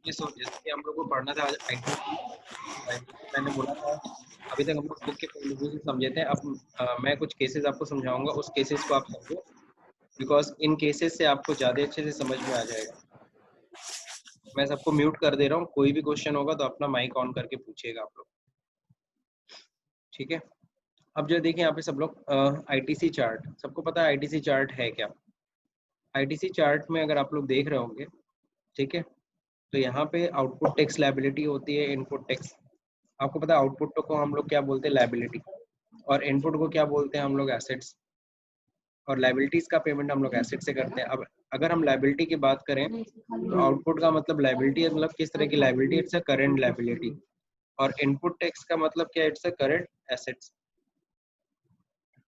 ये सो जैसे कि हम लोग को पढ़ना था आज आईटीसी, मैंने बोला था अभी तक हम लोग बुक के पॉइंट ऑफ व्यू से समझे थे। अब मैं कुछ केसेस आपको समझाऊंगा, उस केसेस को आप समझो, बिकॉज इन केसेस से आपको ज़्यादा अच्छे से समझ में आ जाएगा। मैं सबको म्यूट कर दे रहा हूँ, कोई भी क्वेश्चन होगा तो अपना माइक ऑन करके पूछिएगा आप लोग, ठीक है। अब जो देखिए यहाँ पे सब लोग आईटीसी चार्ट, सबको पता है आईटीसी चार्ट है क्या। आईटीसी चार्ट में अगर आप लोग देख रहे होंगे, ठीक है, तो यहाँ पे आउटपुट टैक्स लायबिलिटी होती है, इनपुट टैक्स। आपको पता है आउटपुट को हम लोग क्या बोलते हैं, लायबिलिटी, और इनपुट को क्या बोलते हैं हम लोग, एसेट्स। और लायबिलिटीज का पेमेंट हम लोग एसेट से करते हैं। अब अगर हम लायबिलिटी की बात करें तो आउटपुट का मतलब लायबिलिटी है, मतलब किस तरह की liability, it's a current liability. और इनपुट टैक्स का मतलब क्या है, इट्स अ करंट एसेट्स।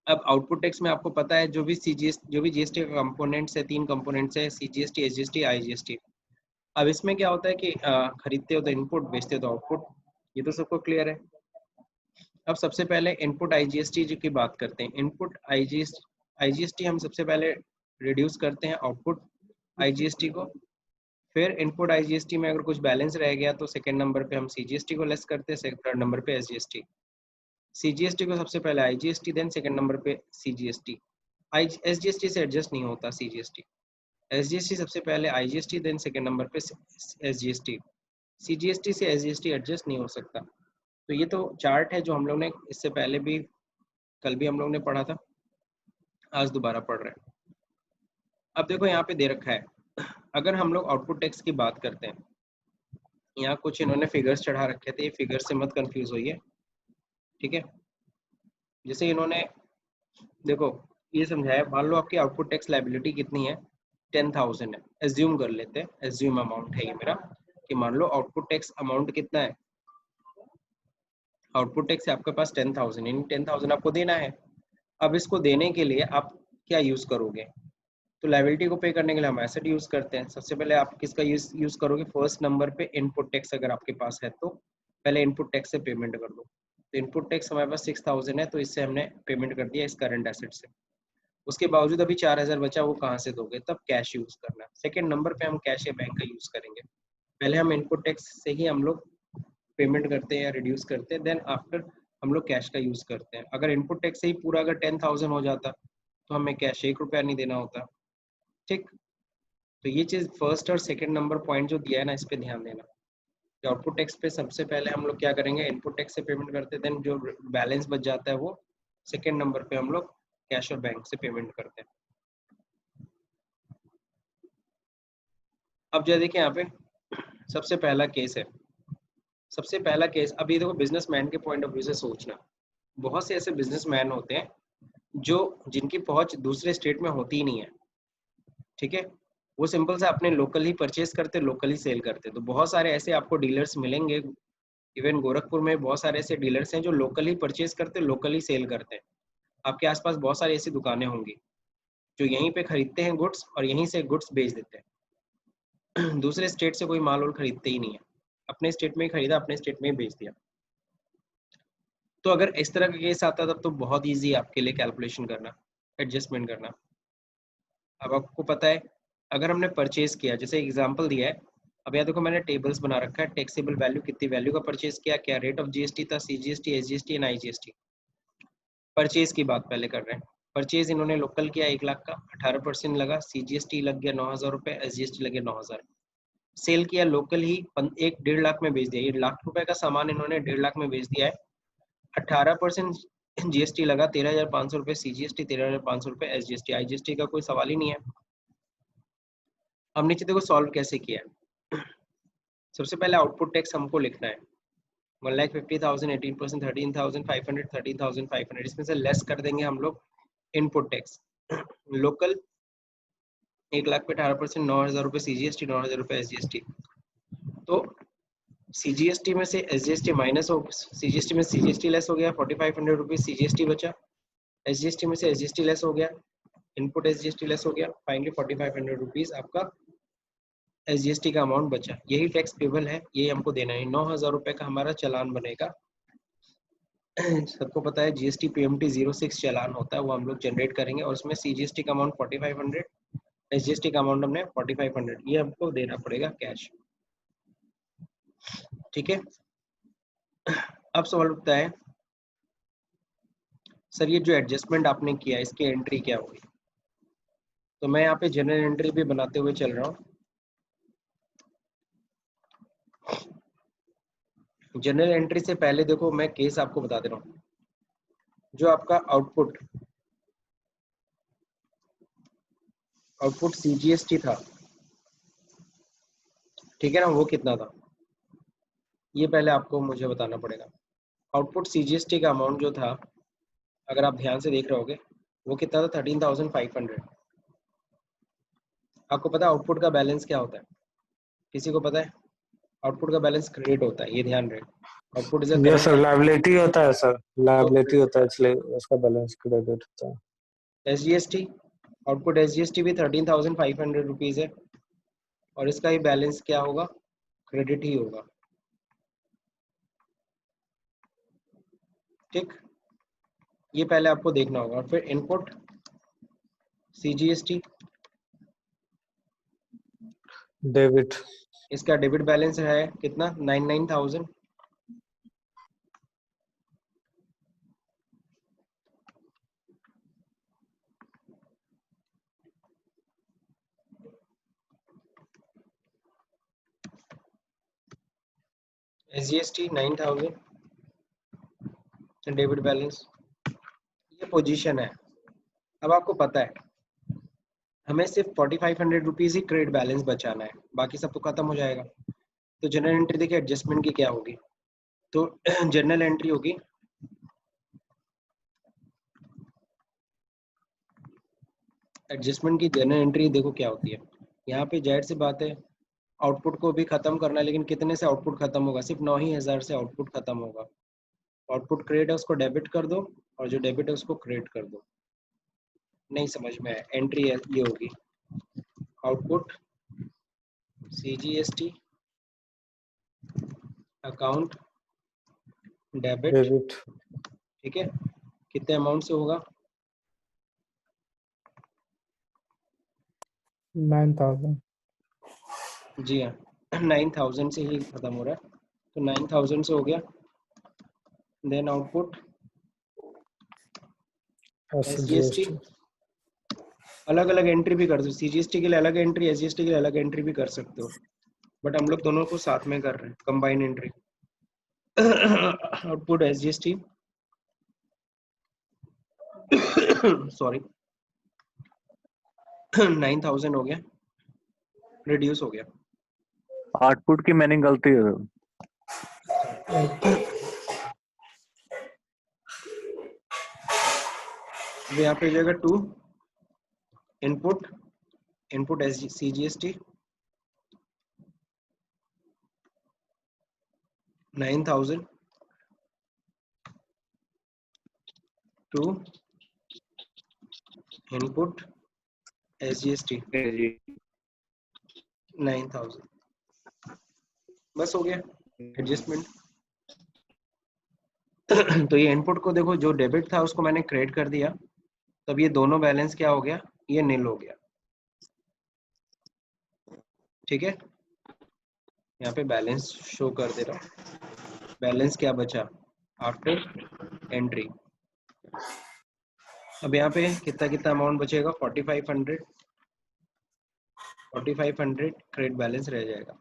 अब आउटपुट टैक्स में आपको पता है जो भी जीएसटी का कंपोनेंट्स है, 3 कंपोनेंट्स है, सीजीएसटी, एसजीएसटी, आईजीएसटी। अब इसमें क्या होता है कि खरीदते हो तो इनपुट, बेचते हो तो आउटपुट, ये तो सबको क्लियर है। अब सबसे पहले इनपुट आईजीएसटी की बात करते हैं। इनपुट आईजीएसटी हम सबसे पहले रिड्यूस करते हैं आउटपुट आईजीएसटी को। फिर इनपुट आईजीएसटी में अगर कुछ बैलेंस रह गया तो सेकंड नंबर पे हम सीजीएसटी को लेस करते हैं, थर्ड नंबर पे एसजीएसटी। सीजीएसटी को सबसे पहले आईजीएसटी, देन सेकंड नंबर पे सीजीएसटी। एसजीएसटी से एडजस्ट नहीं होता सीजीएसटी। एसजीएसटी सबसे पहले आईजीएसटी, देन सेकंड नंबर पे एसजीएसटी। सीजीएसटी से एसजीएसटी एडजस्ट नहीं हो सकता। तो ये तो चार्ट है जो हम लोग ने इससे पहले भी, कल भी हम लोग ने पढ़ा था, आज दोबारा पढ़ रहे हैं। अब देखो यहाँ पे दे रखा है, अगर हम लोग आउटपुट टैक्स की बात करते हैं, यहाँ कुछ इन्होंने फिगर्स चढ़ा रखे थे, ये फिगर से मत कंफ्यूज होइए, ठीक है। जैसे इन्होंने देखो ये समझाया, मान लो आपकी आउटपुट टैक्स लायबिलिटी कितनी है, 10,000 है, एज्यूम कर लेते हैं, एज्यूम अमाउंट है ये मेरा, कि मान लो आउटपुट टैक्स अमाउंट कितना है, आउटपुट टैक्स है आपके पास 10,000, यानी 10,000 आपको देना है। अब इसको देने के लिए आप क्या यूज करोगे, तो लायबिलिटी को पे करने के लिए हम एसेट यूज करते हैं। सबसे पहले आप किसका यूज करोगे, फर्स्ट नंबर पे इनपुट टैक्स अगर आपके पास है तो पहले इनपुट टैक्स से पेमेंट कर दो। तो इनपुट टैक्स हमारे पास 6,000 है, तो इससे हमने पेमेंट कर दिया इस करंट एसेट से। उसके बावजूद अभी 4,000 बचा, वो कहाँ से दोगे, तब कैश यूज करना। सेकेंड नंबर पे हम कैश या बैंक का यूज करेंगे। पहले हम इनपुट टैक्स से ही हम लोग पेमेंट करते हैं या रिड्यूस करते हैं, देन आफ्टर हम लोग कैश का यूज करते हैं। अगर इनपुट टैक्स से ही पूरा अगर 10,000 हो जाता तो हमें कैश 1 रुपया नहीं देना होता, ठीक। तो ये चीज फर्स्ट और सेकंड नंबर पॉइंट जो दिया है ना, इस पे ध्यान देना। आउटपुट टैक्स पे सबसे पहले हम लोग क्या करेंगे, इनपुट टैक्स से पेमेंट करते हैं, देन जो बैलेंस बच जाता है वो सेकंड नंबर पे हम लोग कैश और बैंक से पेमेंट करते हैं। अब जो देखिए यहाँ पे सबसे पहला केस है, सबसे पहला केस, अभी देखो बिजनेसमैन के पॉइंट ऑफ व्यू से सोचना। बहुत से ऐसे बिजनेसमैन होते हैं जो जिनकी पहुंच दूसरे स्टेट में होती ही नहीं है, ठीक है। वो सिंपल से अपने लोकल ही परचेज करते, लोकल ही सेल करते। तो बहुत सारे ऐसे आपको डीलर्स मिलेंगे, इवन गोरखपुर में बहुत सारे ऐसे डीलर्स हैं जो लोकल ही परचेज करते, लोकल ही सेल करते हैं। आपके आसपास बहुत सारी ऐसी दुकानें होंगी जो यहीं पे खरीदते हैं गुड्स और यहीं से गुड्स बेच देते हैं। दूसरे स्टेट से कोई माल और खरीदते ही नहीं है, अपने स्टेट में ही खरीदा, अपने स्टेट में ही बेच दिया। तो अगर इस तरह का केस आता तब तो बहुत ईजी है आपके लिए कैलकुलेशन करना, एडजस्टमेंट करना। अब आपको पता है अगर हमने परचेज किया, जैसे एग्जांपल दिया है, अब यहाँ देखो मैंने टेबल्स बना रखा है, टैक्सेबल वैल्यू कितनी वैल्यू का परचेज किया, क्या रेट ऑफ जीएसटी था, CGST, SGST and IGST. Purchase की बात पहले कर रहे हैं। परचेज इन्होंने लोकल किया 1 लाख का, 18% लगा, सीजीएसटी लग गया 9,000 रुपये, एसजीएसटी लगे 9,000। सेल किया लोकल ही 1.5 लाख में बेच दिया, ये 1 लाख रुपए का सामान इन्होंने 1.5 लाख में बेच दिया है। 18% जीएसटी लगा, 13,500 रुपये सीजीएसटी, 13,500 रुपये एसजीएसटी, आईजीएसटी का कोई सवाल ही नहीं है। अब नीचे देखो सॉल्व कैसे किया है। सबसे पहले आउटपुट टैक्स हमको लिखना है, 1,50,000, 18%, 13,500, 13,500, इसमें से लेस कर देंगे हम लोग इनपुट टैक्स। लोकल 1 लाख पे 18%, 9,000 रुपये सीजीएसटी, 9,000 रुपये एसजीएसटी। तो सीजीएसटी में से एसजीएसटी माइनस हो, सीजीएसटी में सीजीएसटी लेस हो गया, 4,500 रुपीज सीजीएसटी बचा। एसजीएसटी में से एसजीएसटी लेस हो गया, इनपुट एसजीएसटी लेस हो गया, फाइनली 4,500 रुपीज आपका एसजीएसटी का अमाउंट बचा। यही टैक्स पेबल है, यही हमको देना है। 9,000 रुपये का हमारा चालान बनेगा। सबको पता है जीएसटी पीएमटी 06 चालान होता है, वो हम लोग जनरेट करेंगे और उसमें सीजीएसटी का अमाउंट 4,500, एसजीएसटी का अमाउंट हमने 4,500, ये हमको देना पड़ेगा कैश। ठीक है, अब सवाल उठता है सर ये जो एडजस्टमेंट आपने किया इसकी एंट्री क्या होगी। तो मैं यहाँ पे जनरल एंट्री भी बनाते हुए चल रहा हूँ। जनरल एंट्री से पहले देखो मैं केस आपको बता दे रहा हूँ। जो आपका आउटपुट सीजीएसटी था, ठीक है ना, वो कितना था ये पहले आपको मुझे बताना पड़ेगा। आउटपुट सीजीएसटी का अमाउंट जो था, अगर आप ध्यान से देख रहे होगे, वो कितना था 13,500। आपको पता है आउटपुट का बैलेंस क्या होता है? किसी को पता है? आउटपुट का बैलेंस क्रेडिट होता है, ये ध्यान रहे। आउटपुट इज अ ये करंट सर लायबिलिटी होता है सर, लायबिलिटी लायबिलिटी। होता है इसलिए उसका बैलेंस क्रेडिट होता है। एसजीएसटी, आउटपुट एसजीएसटी भी 13,500 रुपीज है और इसका ही बैलेंस क्या होगा? क्रेडिट ही होगा। ठीक, ये पहले आपको देखना होगा। और फिर इनपुट सीजीएसटी, डेबिट, इसका डेबिट बैलेंस है कितना? 99,000। एसजीएसटी 9,000, डेबिट बैलेंस, ये पोजीशन है। अब आपको पता है हमें सिर्फ 4,500 रुपीज ही क्रेडिट बैलेंस बचाना है, बाकी सब तो खत्म हो जाएगा। तो जनरल एंट्री देखिए एडजस्टमेंट की क्या होगी। तो जनरल एंट्री होगी एडजस्टमेंट की जनरल एंट्री देखो क्या होती है। यहाँ पे जाहिर सी बात है आउटपुट को भी खत्म करना है, लेकिन कितने से आउटपुट खत्म होगा? सिर्फ 9,000 से आउटपुट खत्म होगा। आउटपुट क्रेडिट है उसको डेबिट कर दो, और जो डेबिट है उसको क्रेडिट कर दो। नहीं समझ में आया? एंट्री ये होगी output CGST account debit, debit, ठीक है, कितने अमाउंट से होगा? 9,000। जी हाँ 9,000 से ही खत्म हो रहा है, तो 9,000 से हो गया। देन आउटपुट एसजीएसटी, एसजीएसटी, अलग अलग एंट्री भी कर सकते हो, सीजीएसटी के लिए अलग एंट्री, एसजीएसटी के लिए अलग एंट्री भी कर सकते हो, बट हम लोग दोनों को साथ में कर रहे हैं, combine entry. Output SGST sorry 9,000 हो गया, रिड्यूस हो गया। आउटपुट की मैंने गलती है। अब यहाँ पे हो जाएगा 2 input, input CGST 9,000 to input SGST 9,000, बस हो गया एडजस्टमेंट। तो ये इनपुट को देखो, जो डेबिट था उसको मैंने क्रेडिट कर दिया, तब ये दोनों बैलेंस क्या हो गया? ये नील हो गया। ठीक है, यहाँ पे बैलेंस शो कर दे रहा हूँ। बैलेंस क्या बचा आफ्टर एंट्री? अब यहाँ पे कितना कितना अमाउंट बचेगा? 4,500, 4,500 क्रेडिट बैलेंस रह जाएगा।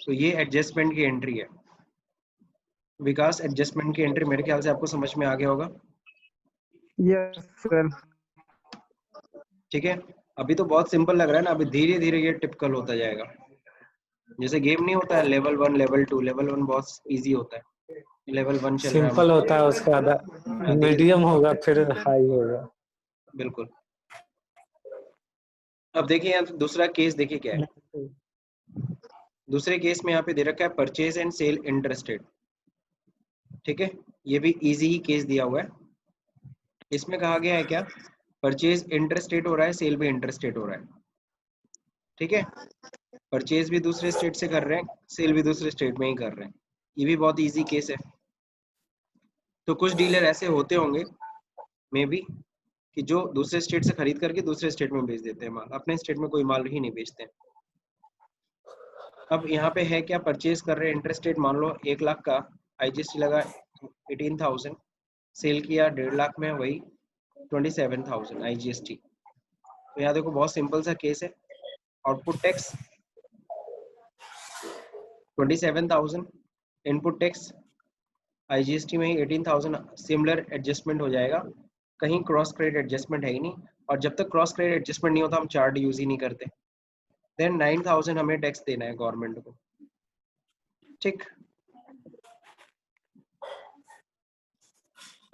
तो ये एडजस्टमेंट की एंट्री है। विकास, एडजस्टमेंट की एंट्री मेरे ख्याल से आपको समझ में आ गया होगा। Yes sir. ठीक है, अभी तो बहुत सिंपल लग रहा है ना, अभी धीरे धीरे ये टिपिकल होता जाएगा। जैसे गेम नहीं होता है लेवल 1 लेवल 2, लेवल 1 बहुत इजी होता है, लेवल 1 चल रहा है सिंपल होता है, उसके बाद मीडियम होगा फिर हाई होगा। बिल्कुल। अब देखिए यहाँ दूसरा केस देखिए क्या है। दूसरे केस में यहाँ पे दे रखा है परचेज एंड सेल इंटरेस्टेड। ठीक है, ये भी इजी ही केस दिया हुआ है। इसमें कहा गया है क्या? परचेज इंटरेस्टेड हो रहा है, सेल भी इंटरेस्टेड हो रहा है। ठीक है, परचेज भी दूसरे स्टेट से कर रहे हैं, सेल भी दूसरे स्टेट में ही कर रहे हैं। ये भी बहुत इजी केस है। तो कुछ डीलर ऐसे होते होंगे मे बी कि जो दूसरे स्टेट से खरीद करके दूसरे स्टेट में बेच देते हैं माल, अपने स्टेट में कोई माल ही नहीं बेचते हैं। अब यहाँ पे है क्या, परचेज कर रहे हैं, इंटरेस्ट रेट मान लो 1 लाख का, आईजीएसटी लगा 18,000, सेल किया 1.5 लाख में, वही 27,000 आईजीएसटी। तो यहाँ देखो बहुत सिंपल सा केस है, output tax 27,000, input tax IGST में ही 18,000, सिमिलर एडजस्टमेंट हो जाएगा, कहीं क्रॉस क्रेडिट एडजस्टमेंट है ही नहीं, और जब तक क्रॉस क्रेडिट एडजस्टमेंट नहीं होता हम चार्ट यूज ही नहीं करते। देन 9,000 हमें टैक्स देना है गवर्नमेंट को, ठीक।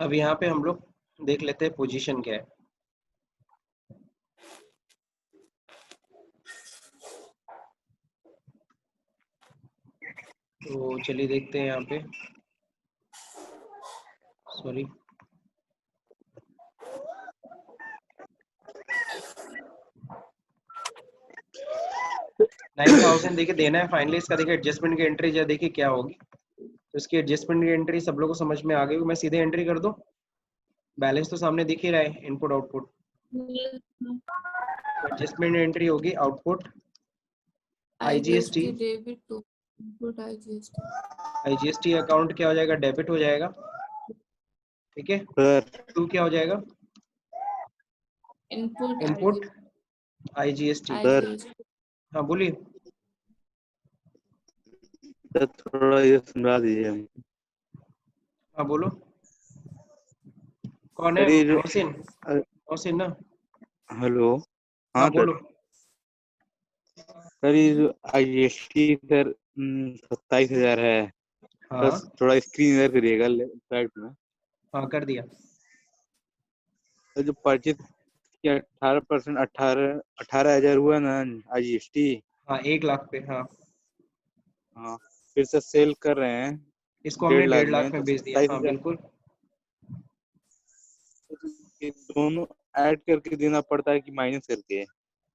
अब यहाँ पे हम लोग देख लेते हैं पोजीशन क्या है। तो चलिए देखते हैं यहाँ पे, सॉरी, $9,000 देखिए देना है फाइनली। इसका देखिए एडजस्टमेंट की एंट्री जो देखिए क्या होगी, तो इसकी एडजस्टमेंट की एंट्री सब लोगों को समझ में आ गई, मैं सीधे एंट्री कर दूं, बैलेंस तो सामने दिख ही रहा है, इनपुट आउटपुट, एडजस्टमेंट एंट्री होगी output IGST, debit to input IGST, IGST account क्या हो जाएगा, डेबिट हो जाएगा, ठीक है। सर टू क्या हो जाएगा, इनपुट इनपुट आईजीएसटी। आईजीएसटी। हाँ बोलिए। सर थोड़ा ये समझा दीजिए हम। हाँ बोलो, कौन है, सर ये जो मोहसिन, मोहसिन ना, हेलो, हाँ हाँ बोलो। सर ये जो आईजीएसटी सर 27,000 है, हाँ बस थोड़ा स्क्रीन इधर करिएगा साइड में। हाँ कर दिया। तो जो परचेज की 18% 18,000 हुआ ना आईजीएसटी, हाँ 1 लाख पे, हाँ हाँ फिर से सेल कर रहे हैं इसको हमने 1.5 लाख 1.5 लाख में, में तो बेच दिया, हाँ 27,000 बिल्कुल। ये दोनों ऐड करके देना पड़ता है कि माइनस करके?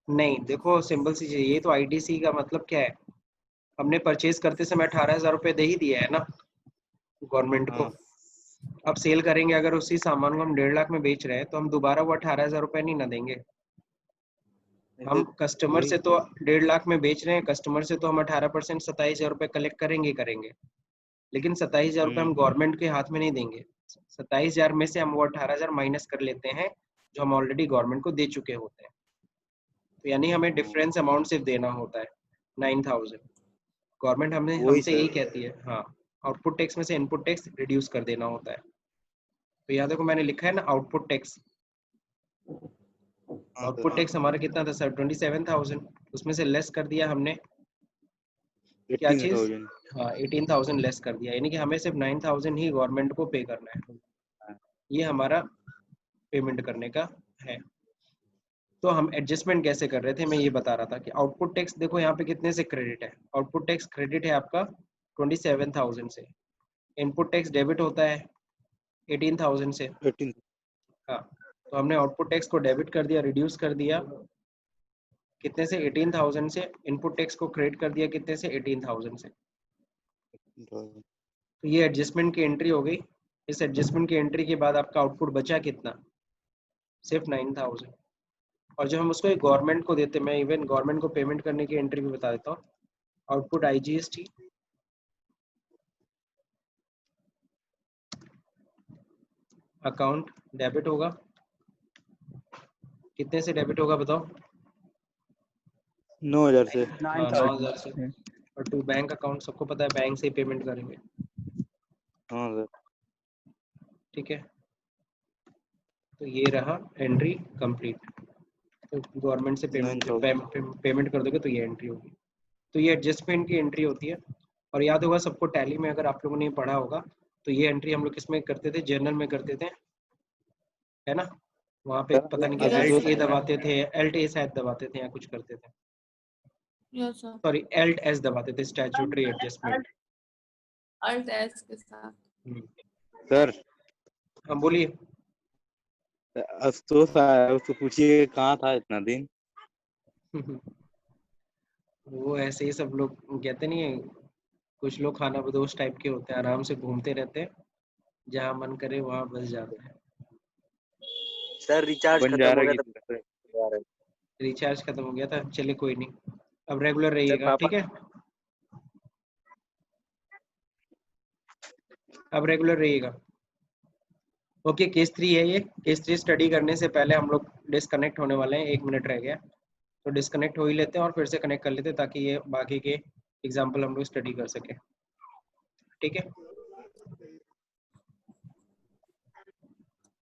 नहीं देखो सिंपल सी चीज, ये तो आईटीसी का मतलब क्या है, हमने परचेज करते समय 18,000 रुपये दे ही दिया है ना गवर्नमेंट को। हाँ अब सेल करेंगे, अगर उसी सामान को हम 1.5 लाख में बेच रहे हैं तो हम दोबारा वो 18,000 रुपये नहीं ना देंगे। हम कस्टमर से तो 1.5 लाख में बेच रहे हैं, कस्टमर से तो हम 18% 27,000 रुपये कलेक्ट करेंगे ही करेंगे, लेकिन 27,000 रुपये हम गवर्नमेंट के हाथ में नहीं देंगे। 27,000 में से हम वो 18,000 माइनस कर लेते हैं जो हम ऑलरेडी गवर्नमेंट को दे चुके होते हैं, तो यानी हमें डिफरेंस अमाउंट सिर्फ देना होता है 9,000। गवर्नमेंट हमें वही हमसे सर। यही कहती है, हाँ आउटपुट टैक्स में से इनपुट टैक्स रिड्यूस कर देना होता है। तो यहाँ देखो मैंने लिखा है ना आउटपुट टैक्स, हाँ आउटपुट टैक्स हमारा कितना था सर, 27,000, उसमें से लेस कर दिया हमने क्या चीज, 18,000। हाँ 18,000 लेस कर दिया, यानी कि हमें सिर्फ 9,000 ही गवर्नमेंट को पे करना है, ये हमारा पेमेंट करने का है। तो हम एडजस्टमेंट कैसे कर रहे थे, मैं ये बता रहा था कि आउटपुट टैक्स देखो यहाँ पे कितने से क्रेडिट है, आउटपुट टैक्स क्रेडिट है आपका 27,000 से, इनपुट टैक्स डेबिट होता है 18,000 से। 18। हाँ तो हमने आउटपुट टैक्स को डेबिट कर दिया, रिड्यूस कर दिया कितने से, 18,000 से, इनपुट टैक्स को क्रेडिट कर दिया कितने से, 18,000 से। तो ये एडजस्टमेंट की एंट्री हो गई। इस एडजस्टमेंट की एंट्री के बाद आपका आउटपुट बचा कितना, सिर्फ 9,000। और जब हम उसको गवर्नमेंट को देते, मैं इवन गवर्नमेंट को पेमेंट करने की एंट्री भी बता देता हूँ, आउटपुट आईजीएसटी अकाउंट डेबिट होगा, कितने से डेबिट होगा बताओ, 9,000 से। हाँ 9,000 से। और टू बैंक अकाउंट सबको पता है बैंक से ही पेमेंट करेंगे, हाँ सर। ठीक है। तो ये रहा एंट्री कंप्लीट। तो गवर्नमेंट से पेमेंट जब 9,000। पेमेंट कर दोगे तो ये एंट्री होगी। तो ये एडजस्टमेंट की एंट्री होती है। और याद होगा सबको टैली में, अगर आप लोगों ने पढ़ा होगा तो ये एंट्री हम लोग किस में करते थे, जर्नल में करते थे, है ना। वहाँ पे पता नहीं क्या अभी एल्ट तो ए दबाते थे, एल्ट ए शायद दबाते थे या कुछ करते थे, yes sir, sorry Alt S दबाते थे, स्टैट्यूटरी एडजस्टमेंट। अल्ट एस के साथ। सर हाँ बोलिए। अफसोस आया, उसको पूछिए कहाँ था इतना दिन। वो ऐसे ही सब लोग कहते नहीं है, कुछ लोग खाना बदोश टाइप के होते हैं, आराम से घूमते रहते हैं, जहाँ मन करे वहाँ बस जाते हैं। सर रिचार्ज खत्म हो गया था। रिचार्ज खत्म हो गया था, चलिए कोई नहीं, अब रेगुलर सर रहिएगा, पापा ठीक है। आप रेगुलर रहिएगा। ओके, केस 3 है ये। केस 3 स्टडी करने से पहले हम लोग डिस्कनेक्ट होने वाले हैं, 1 मिनट रह गया, तो डिस्कनेक्ट हो ही लेते हैं और फिर से कनेक्ट कर लेते हैं ताकि ये बाकी के एग्जाम्पल हम लोग स्टडी कर सकें। ठीक है।